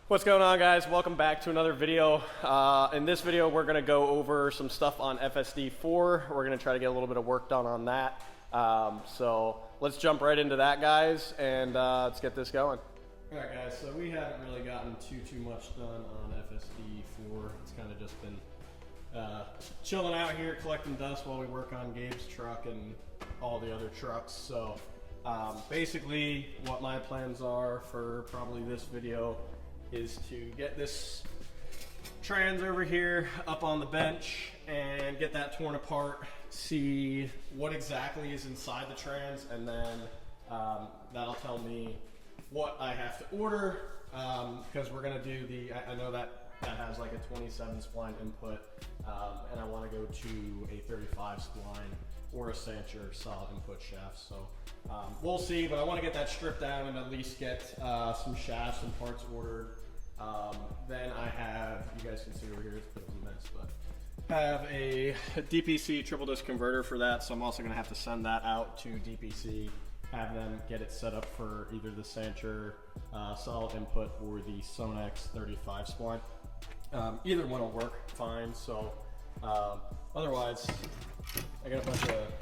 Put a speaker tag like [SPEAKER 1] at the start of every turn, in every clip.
[SPEAKER 1] What's going on, guys? Welcome back to another video. In this video we're going to go over some stuff on FSD4. We're going to try to get a little bit of work done on that. So let's jump right into that, guys, and let's get this going. Alright guys, so we haven't really gotten too much done on FSD4. It's kind of just been chilling out here collecting dust while we work on Gabe's truck and all the other trucks. So basically what my plans are for probably this video is to get this trans over here up on the bench and get that torn apart, see what exactly is inside the trans, and then that'll tell me what I have to order, because we're going to do the, I know that has like a 27 spline input, and I want to go to a 35 spline or a Sancher solid input shaft. So we'll see, but I want to get that stripped down and at least get some shafts and parts ordered. Then I have, you guys can see over here, it's a bit of a mess, but have a DPC triple disc converter for that. So I'm also going to have to send that out to DPC, have them get it set up for either the Sancher solid input or the Sonex 35 spline. Either one will work fine. So otherwise, I got a bunch of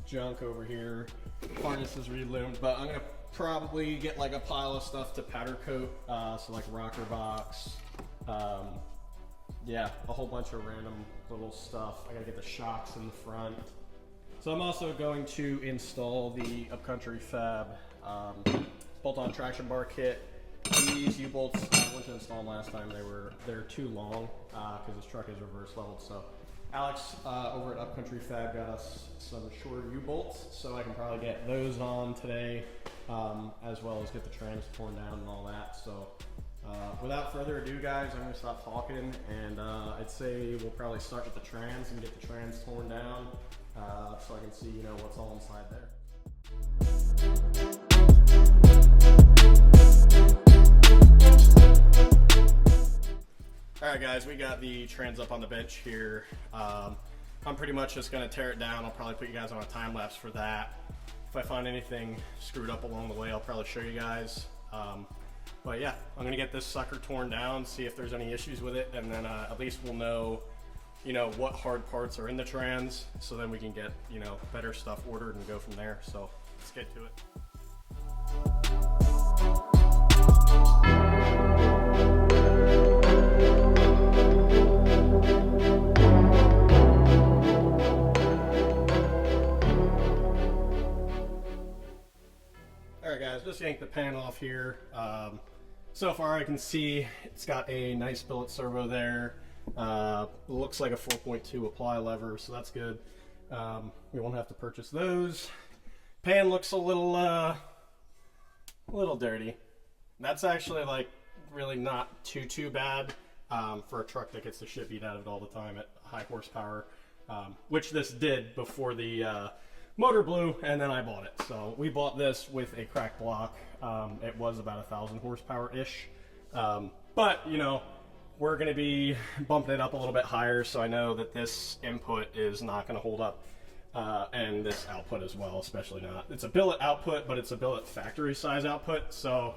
[SPEAKER 1] junk over here. Harness is reloomed, but I'm gonna probably get like a pile of stuff to powder coat. So like rocker box, yeah, a whole bunch of random little stuff. I gotta get the shocks in the front. So I'm also going to install the Upcountry Fab bolt-on traction bar kit. These U-bolts, I went to install them last time. They're too long because this truck is reverse leveled. So Alex over at Upcountry Fab got us some shorter U-bolts, so I can probably get those on today, as well as get the trans torn down and all that. So without further ado, guys, I'm going to stop talking, and I'd say we'll probably start with the trans and get the trans torn down, so I can see, you know, what's all inside there. Alright guys, we got the trans up on the bench here. I'm pretty much just going to tear it down. I'll probably put you guys on a time lapse for that. If I find anything screwed up along the way, I'll probably show you guys. But yeah, I'm going to get this sucker torn down, see if there's any issues with it, and then at least we'll know, you know, what hard parts are in the trans, so then we can get, you know, better stuff ordered and go from there. So let's get to it. Alright guys, just yanked the pan off here. So far I can see it's got a nice billet servo there. Looks like a 4.2 apply lever, so that's good. We won't have to purchase those. Pan looks a little dirty. That's actually like really not too bad for a truck that gets the shit beat out of it all the time at high horsepower, which this did before the motor blew, and then I bought it. So we bought this with a cracked block. It was about 1,000 horsepower ish, but you know, we're going to be bumping it up a little bit higher, so I know that this input is not going to hold up, and this output as well, especially not. It's a billet output, but it's a billet factory size output, so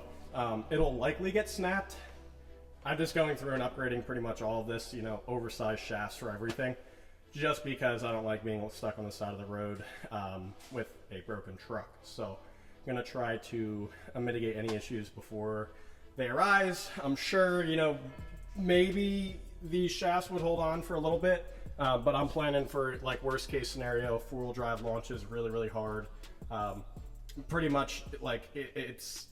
[SPEAKER 1] it'll likely get snapped. I'm just going through and upgrading pretty much all of this, you know, oversized shafts for everything, just because I don't like being stuck on the side of the road with a broken truck. So I'm going to try to mitigate any issues before they arise. I'm sure, you know, maybe these shafts would hold on for a little bit, but I'm planning for like worst case scenario, four-wheel drive launches really hard. Pretty much like it's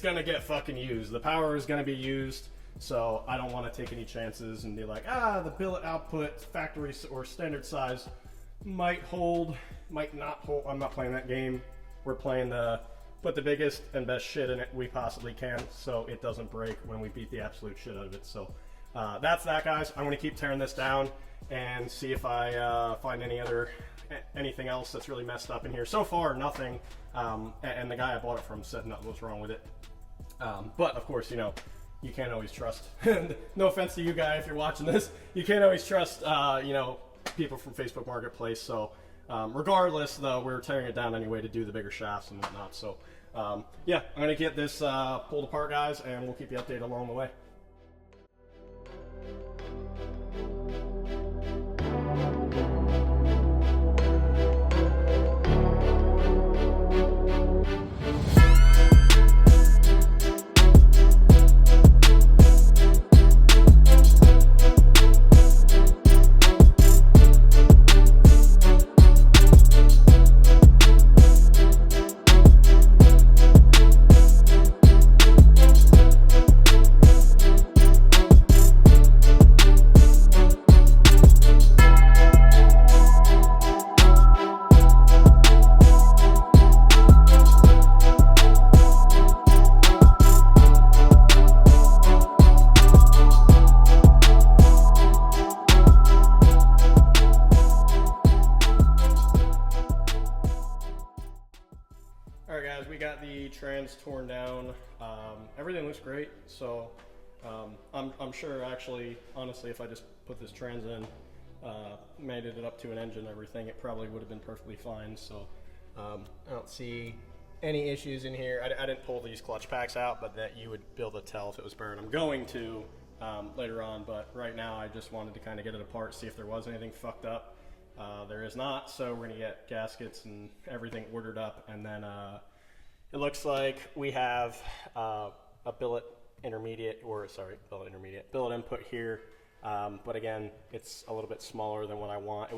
[SPEAKER 1] going to get fucking used. The power is going to be used. So I don't want to take any chances and be like, the billet output factory or standard size might hold, might not hold. I'm not playing that game. We're playing the put the biggest and best shit in it we possibly can, so it doesn't break when we beat the absolute shit out of it. So that's that, guys. I'm going to keep tearing this down and see if I find anything else that's really messed up in here. So far, nothing. And the guy I bought it from said nothing was wrong with it. But of course, you know, you can't always trust. No offense to you guy if you're watching this, you can't always trust you know, people from Facebook Marketplace. So regardless, though, we're tearing it down anyway to do the bigger shafts and whatnot. So yeah, I'm gonna get this pulled apart, guys, and we'll keep you updated along the way. guys, we got the trans torn down. Everything looks great. So I'm sure, actually, honestly, if I just put this trans in, made it up to an engine and everything, it probably would have been perfectly fine. So I don't see any issues in here. I didn't pull these clutch packs out, but that you would be able to tell if it was burned. I'm going to later on, but right now I just wanted to kind of get it apart, see if there was anything fucked up. There is not, so we're gonna get gaskets and everything ordered up, and then it looks like we have a billet input here, but again, it's a little bit smaller than what I want.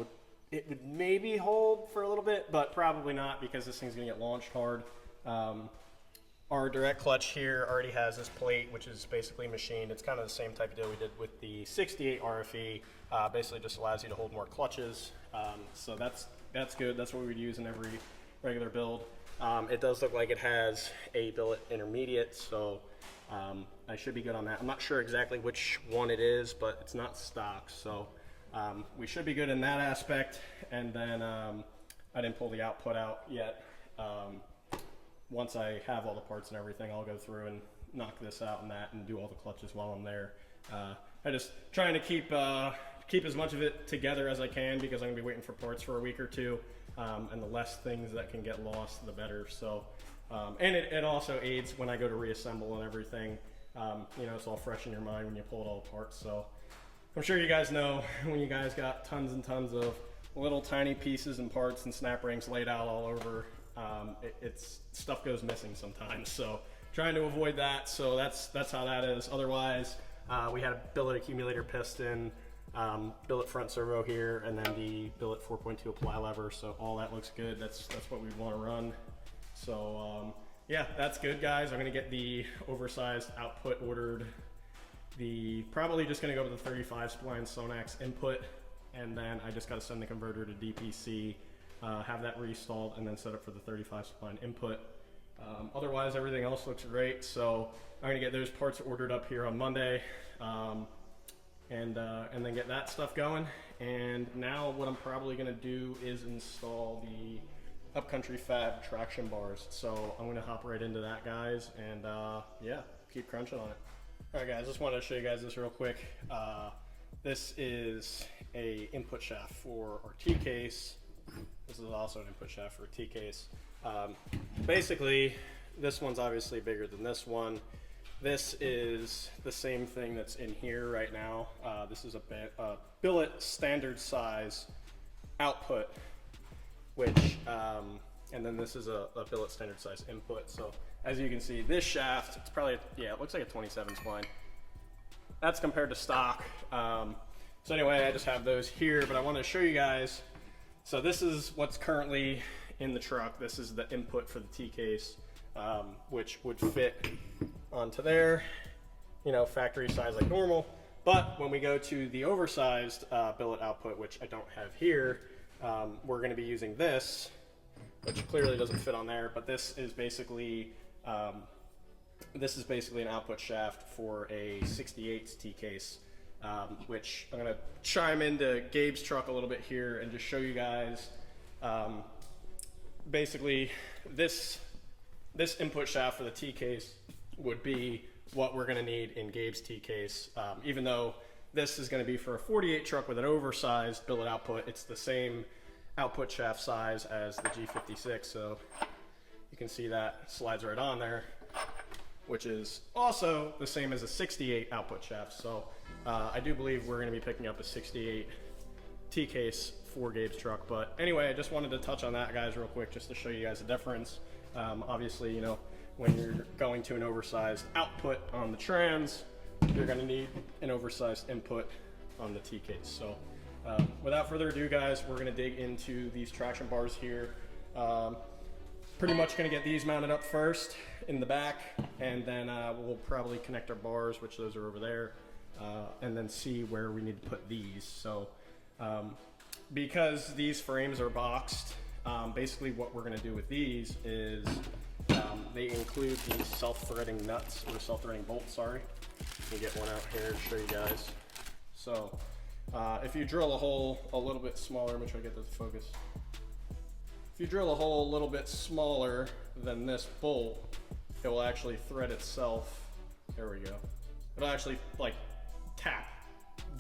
[SPEAKER 1] It would maybe hold for a little bit, but probably not, because this thing's gonna get launched hard. Our direct clutch here already has this plate, which is basically machined. It's kind of the same type of deal we did with the 68 RFE. Basically just allows you to hold more clutches. So that's good. That's what we would use in every regular build. It does look like it has a billet intermediate, so I should be good on that. I'm not sure exactly which one it is, but it's not stock, so we should be good in that aspect. And then I didn't pull the output out yet. Once I have all the parts and everything, I'll go through and knock this out and that and do all the clutches while I'm there. I just trying to keep as much of it together as I can, because I'm gonna be waiting for parts for a week or two, and the less things that can get lost, the better. So, and it also aids when I go to reassemble and everything. You know, it's all fresh in your mind when you pull it all apart. So I'm sure you guys know, when you guys got tons and tons of little tiny pieces and parts and snap rings laid out all over, it's stuff goes missing sometimes. So trying to avoid that. So that's how that is. Otherwise, we had a billet accumulator piston, billet front servo here, and then the billet 4.2 apply lever. So all that looks good. That's what we'd want to run. So yeah, that's good, guys. I'm gonna get the oversized output ordered. Probably just gonna go to the 35 spline Sonax input, and then I just gotta send the converter to DPC, have that reinstalled, and then set up for the 35 spline input. Otherwise, everything else looks great. So I'm gonna get those parts ordered up here on Monday, and then get that stuff going. And now what I'm probably gonna do is install the Upcountry Fab traction bars. So I'm gonna hop right into that, guys, and yeah, keep crunching on it. All right, guys, just wanted to show you guys this real quick. This is a input shaft for our T-case. This is also an input shaft for a T-case. Basically, this one's obviously bigger than this one. This is the same thing that's in here right now. This is a billet standard size output, which, and then this is a billet standard size input. So as you can see, this shaft, it's probably, yeah, it looks like a 27 spline. That's compared to stock. So anyway, I just have those here, but I want to show you guys. So this is what's currently in the truck. This is the input for the T-case, which would fit onto there, you know, factory size like normal. But when we go to the oversized billet output, which I don't have here, we're going to be using this, which clearly doesn't fit on there. But this is basically an output shaft for a 68 T-case. Which I'm going to chime into Gabe's truck a little bit here and just show you guys. Basically, this input shaft for the T-case would be what we're going to need in Gabe's T-case. Even though this is going to be for a 48 truck with an oversized billet output, it's the same output shaft size as the G56. So you can see that slides right on there, which is also the same as a 68 output shaft. So I do believe we're going to be picking up a 68 T-case for Gabe's truck. But anyway, I just wanted to touch on that, guys, real quick, just to show you guys the difference. Obviously, you know, when you're going to an oversized output on the trans, you're going to need an oversized input on the T-case. So without further ado, guys, we're going to dig into these traction bars here. Pretty much going to get these mounted up first in the back, and then we'll probably connect our bars, which those are over there, and then see where we need to put these. So because these frames are boxed, basically what we're going to do with these is they include these self-threading nuts, or self-threading bolts, sorry. Let me get one out here to show you guys. So if you drill a hole a little bit smaller, let me try to get this to focus. if you drill a hole a little bit smaller than this bolt, it will actually thread itself. There we go. It'll actually like tap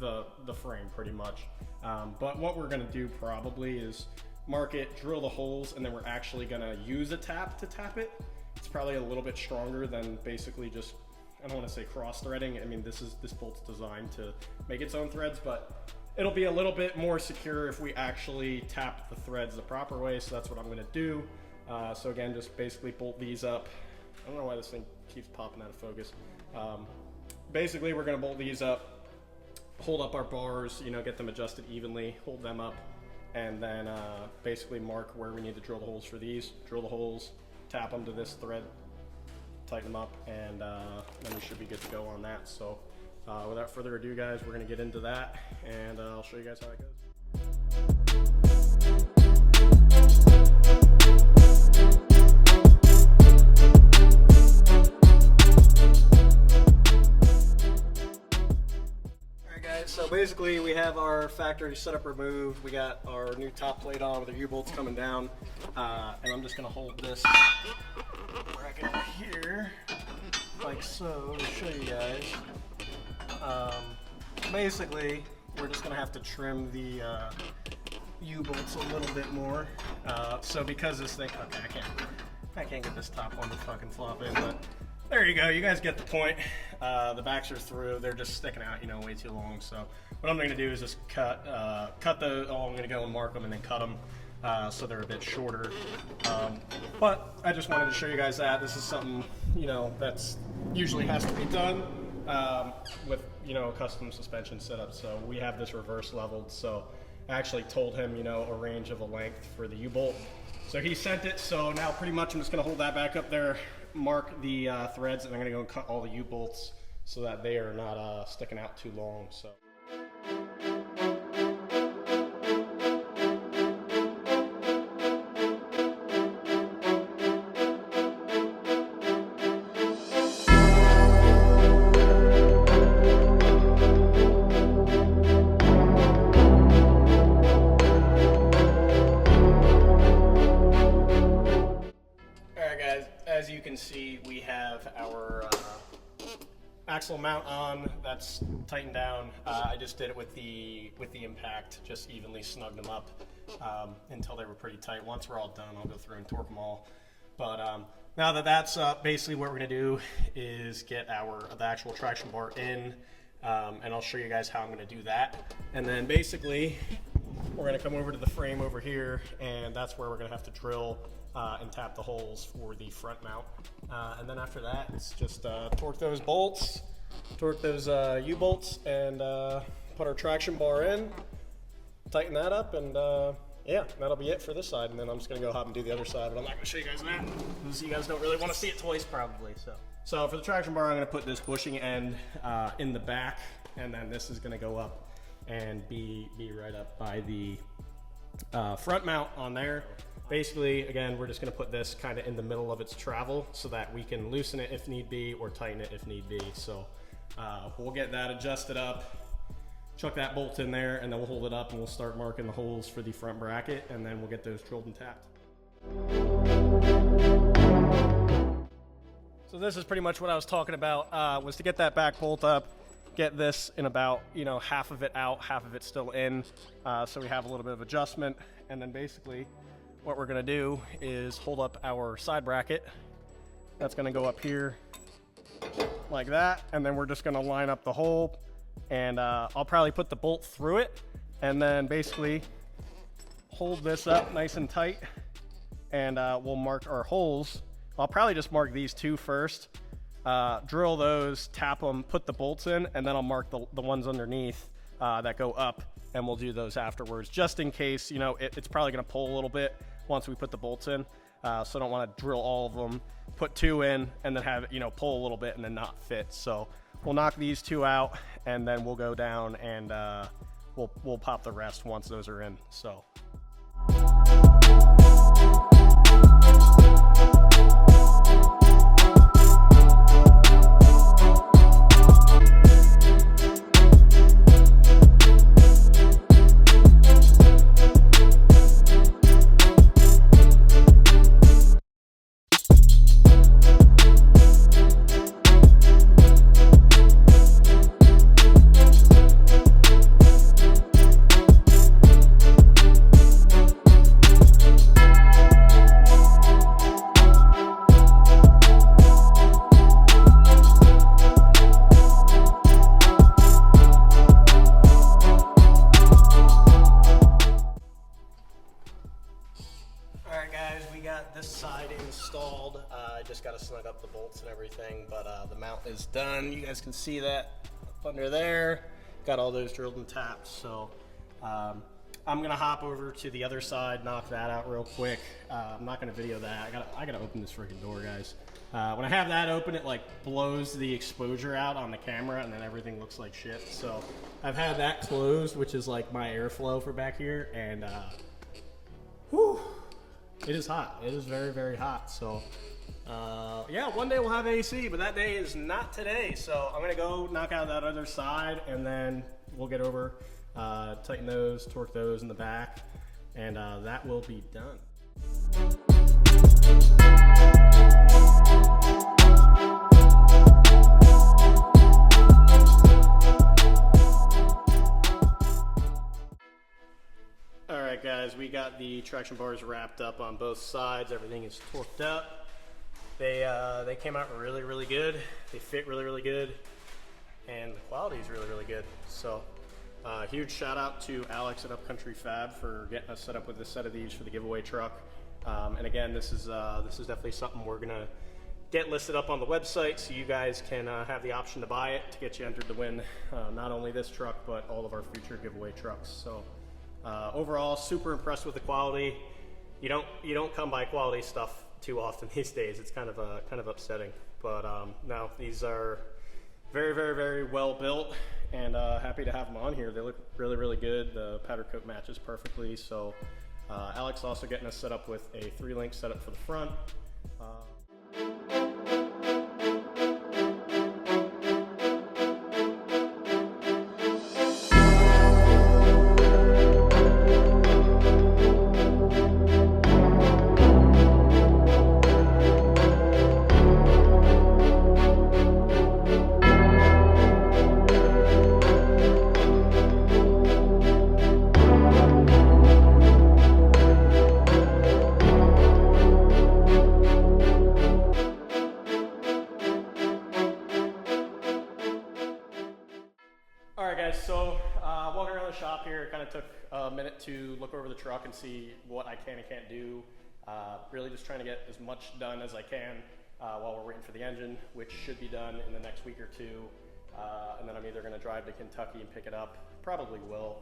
[SPEAKER 1] the frame pretty much. But what we're gonna do probably is mark it, drill the holes, and then we're actually gonna use a tap to tap it. It's probably a little bit stronger than basically just, I don't wanna say cross threading. I mean, this bolt's designed to make its own threads, but it'll be a little bit more secure if we actually tap the threads the proper way. So that's what I'm gonna do. So again, just basically bolt these up. I don't know why this thing keeps popping out of focus. Basically, we're gonna bolt these up, hold up our bars, you know, get them adjusted evenly, hold them up, and then basically mark where we need to drill the holes for these. Drill the holes, tap them to this thread, tighten them up, and then we should be good to go on that. So without further ado, guys, we're gonna get into that, and I'll show you guys how it goes. So basically we have our factory setup removed. We got our new top plate on with the U-bolts coming down. And I'm just gonna hold this bracket over here, like so, to show you guys. Basically, we're just gonna have to trim the U-bolts a little bit more. So because this thing, okay, I can't get this top one to fucking flop in, but there you go, you guys get the point. The backs are through, they're just sticking out, you know, way too long. So what I'm gonna do is just cut I'm gonna go and mark them and then cut them so they're a bit shorter. But I just wanted to show you guys that. This is something, you know, that's usually has to be done with, you know, a custom suspension setup. So we have this reverse leveled. So I actually told him, you know, a range of a length for the U-bolt. So he sent it, so now pretty much I'm just gonna hold that back up there, mark the threads, and I'm gonna go and cut all the U-bolts so that they are not sticking out too long. So. As you can see, we have our axle mount on. That's tightened down. I just did it with the impact, just evenly snugged them up until they were pretty tight. Once we're all done, I'll go through and torque them all. But now that that's up, basically what we're gonna do is get the actual traction bar in, and I'll show you guys how I'm gonna do that. And then basically, we're gonna come over to the frame over here, and that's where we're gonna have to drill and tap the holes for the front mount. And then after that, it's just torque those bolts, torque those U-bolts, and put our traction bar in, tighten that up, and yeah, that'll be it for this side. And then I'm just gonna go hop and do the other side, but I'm not gonna show you guys that because you guys don't really want to see it twice probably. So for the traction bar, I'm gonna put this bushing end in the back, and then this is gonna go up and be right up by the front mount on there. Basically, again, we're just gonna put this kind of in the middle of its travel so that we can loosen it if need be or tighten it if need be. So we'll get that adjusted up, chuck that bolt in there, and then we'll hold it up and we'll start marking the holes for the front bracket, and then we'll get those drilled and tapped. So this is pretty much what I was talking about, was to get that back bolt up, get this in about, you know, half of it out, half of it still in, so we have a little bit of adjustment. And then basically what we're gonna do is hold up our side bracket. That's gonna go up here like that, and then we're just gonna line up the hole, and I'll probably put the bolt through it, and then basically hold this up nice and tight, and we'll mark our holes. I'll probably just mark these two first, drill those, tap them, put the bolts in, and then I'll mark the ones underneath that go up, and we'll do those afterwards, just in case, you know, it's probably gonna pull a little bit once we put the bolts in, so I don't wanna drill all of them, put two in, and then have it, you know, pull a little bit and then not fit. So we'll knock these two out, and then we'll go down and we'll pop the rest once those are in. So. we got this side installed. I just got to snug up the bolts and everything, but the mount is done. You guys can see that up under there. Got all those drilled and tapped, so I'm gonna hop over to the other side, knock that out real quick. I'm not gonna video that. I gotta open this freaking door, guys. When I have that open, it like blows the exposure out on the camera, and then everything looks like shit. So I've had that closed, which is like my airflow for back here, and whew, it is hot. It is very, very hot. So yeah, one day we'll have AC, but that day is not today. So I'm gonna go knock out that other side, and then we'll get over, tighten those, torque those in the back, and that will be done. Alright guys, we got the traction bars wrapped up on both sides. Everything is torqued up. They came out really, really good. They fit really, really good. And the quality is really, really good. So huge shout out to Alex at Upcountry Fab for getting us set up with this set of these for the giveaway truck. And again, this is definitely something we're gonna get listed up on the website, so you guys can have the option to buy it to get you entered to win not only this truck but all of our future giveaway trucks. So overall, super impressed with the quality. You don't come by quality stuff too often these days. It's kind of upsetting, but no, these are very, very, very well built, and happy to have them on here. They look really, really good. The powder coat matches perfectly. So Alex also getting us set up with a 3-link setup for the front. Alright guys, so walking around the shop here, it kind of took a minute to look over the truck and see what I can and can't do. Really just trying to get as much done as I can while we're waiting for the engine, which should be done in the next week or two. And then I'm either going to drive to Kentucky and pick it up. Probably will,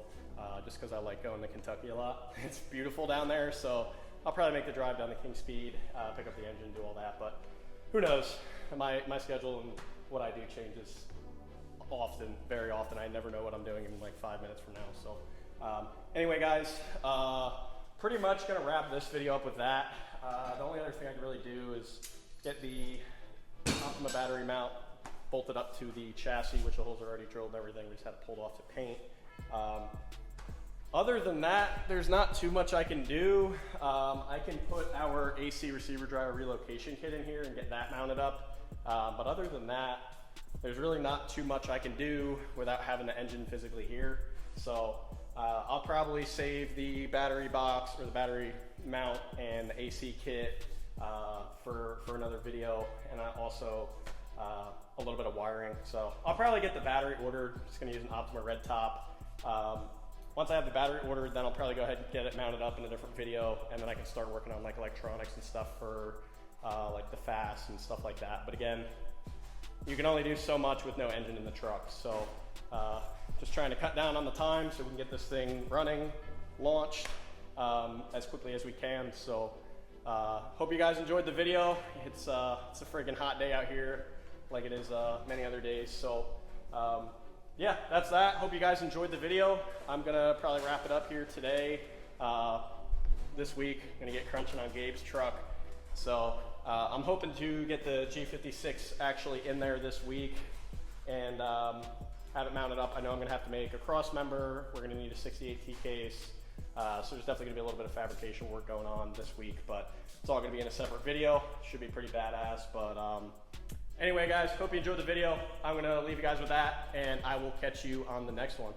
[SPEAKER 1] just because I like going to Kentucky a lot. It's beautiful down there, so I'll probably make the drive down to King Speed, pick up the engine, do all that. But who knows? My schedule and what I do changes often, very often. I never know what I'm doing in like 5 minutes from now. So anyway guys, pretty much gonna wrap this video up with that. The only other thing I can really do is get the Optima battery mount bolted up to the chassis, which the holes are already drilled and everything. We just had it pulled off to paint. Other than that, there's not too much I can do. I can put our AC receiver driver relocation kit in here and get that mounted up. But other than that, there's really not too much I can do without having the engine physically here. So I'll probably save the battery box or the battery mount and the AC kit for another video, and also a little bit of wiring. So I'll probably get the battery ordered. Just gonna use an Optima red top. Once I have the battery ordered, then I'll probably go ahead and get it mounted up in a different video, and then I can start working on like electronics and stuff for like the FAS and stuff like that. But again, you can only do so much with no engine in the truck. So just trying to cut down on the time so we can get this thing running, launched as quickly as we can. So hope you guys enjoyed the video. It's a friggin' hot day out here like it is many other days. So yeah, that's that. Hope you guys enjoyed the video. I'm gonna probably wrap it up here today. This week, gonna get crunching on Gabe's truck. So I'm hoping to get the G56 actually in there this week and have it mounted up. I know I'm gonna have to make a cross member. We're gonna need a 68T case. So there's definitely gonna be a little bit of fabrication work going on this week, but it's all gonna be in a separate video. Should be pretty badass. But anyway guys, hope you enjoyed the video. I'm gonna leave you guys with that, and I will catch you on the next one.